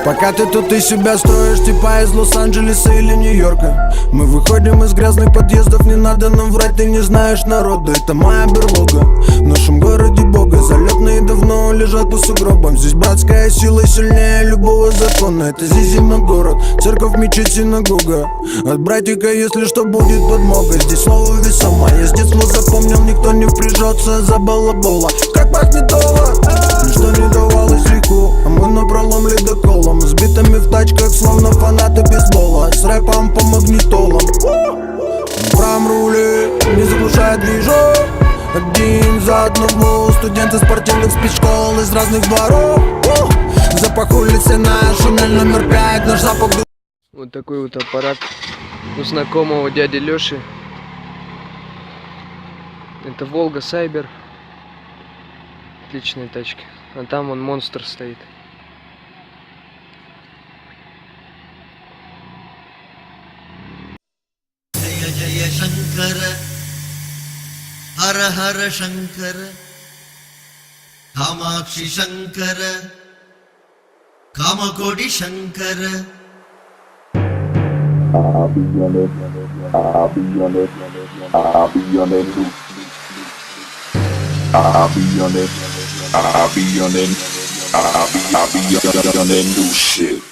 Пока ты тут и себя строишь, типа из Лос-Анджелеса или Нью-Йорка. Мы выходим из грязных подъездов, не надо нам врать, ты не знаешь народа. Это моя берлога, в нашем городе бога. Залетные давно лежат по сугробам. Здесь братская сила сильнее любого закона. Это Зизима город, церковь, мечеть, синагога. От братика, если что, будет подмога. Здесь слово весомо, я с детства запомнил, никто не впряжется за балабола. Как пахнет доллар, ничто не давалось легко, а мы напролом ледоколом, сбитыми в тачках, словно фанаты бейсбола. С рэпом по магнитолам. На правом руле не заглушает движок. Один за одного, студенты спортивных спецшкол из разных дворов. Запах улицы наш, Шанель номер 5, наш запах. Вот такой вот аппарат у знакомого дяди Лёши. Это Волга Сайбер. Отличные тачки. А там вон монстр стоит. Jaya Jaya Shankara, Hara Hara Shankara, Kamakshi Shankara, Kamakodi Shankara. I'll be on it, I'll be on it, I'll be on it, I'll be on it, I'll be on it, I'll be on that new shit.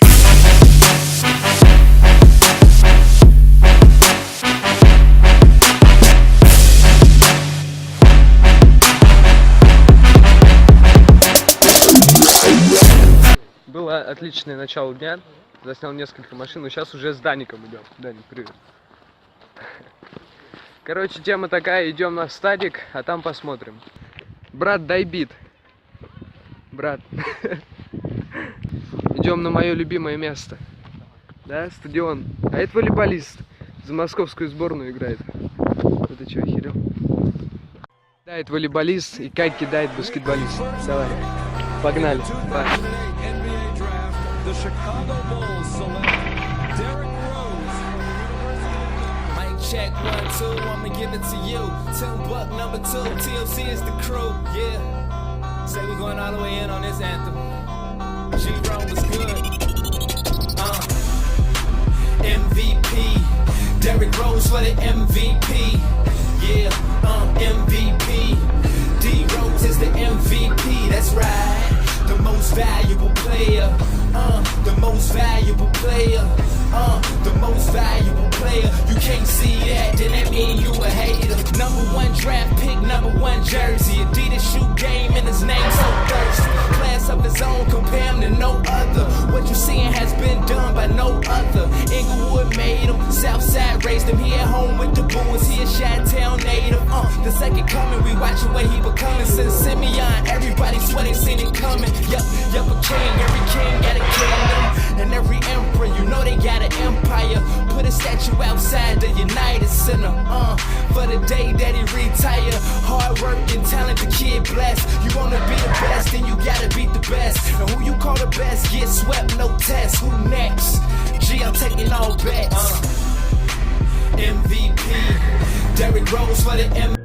Было отличное начало дня. Заснял несколько машин, но сейчас уже с Даником идем. Даник, привет. Короче, тема такая, идем на стадик, а там посмотрим. Брат, дай бит. Брат. Идем на мое любимое место. Да, стадион. А это волейболист. За московскую сборную играет. Это что, охерел? Да, это волейболист, и Кать кидает баскетболист. Давай. Погнали. The Chicago Bulls select Derrick Rose. Mic check 1, 2, I'ma give it to you. Tim Buck number 2, TLC is the crew, yeah. Say we going all the way in on this anthem. G-Roll was good. MVP, Derrick Rose for the MVP. Yeah, MVP. D-Rose is the MVP, that's right. The most valuable player. The most valuable player, the most valuable player. You can't see that, then that mean you a hater. #1 draft pick, #1 jersey. Adidas shoe game in his name, so thirsty. Class of his own, compare him to no other. What you seeing has been done by no other. Inglewood made him, Southside raised him. He at home with the Bulls, he a Chi-Town native. The second coming, we watching what he becoming. Since Simeon, everybody swear they seen it coming. Yup, a king, every king got a kingdom. And every emperor, you know they got an empire. Put a statue outside the United Center, for the day that he retire. Hard work and talent, the kid blessed. You wanna be the best, then you gotta beat the best. And who you call the best, get swept, no test. Who next? G, I'm taking all bets. MVP, Derrick Rose for the MVP.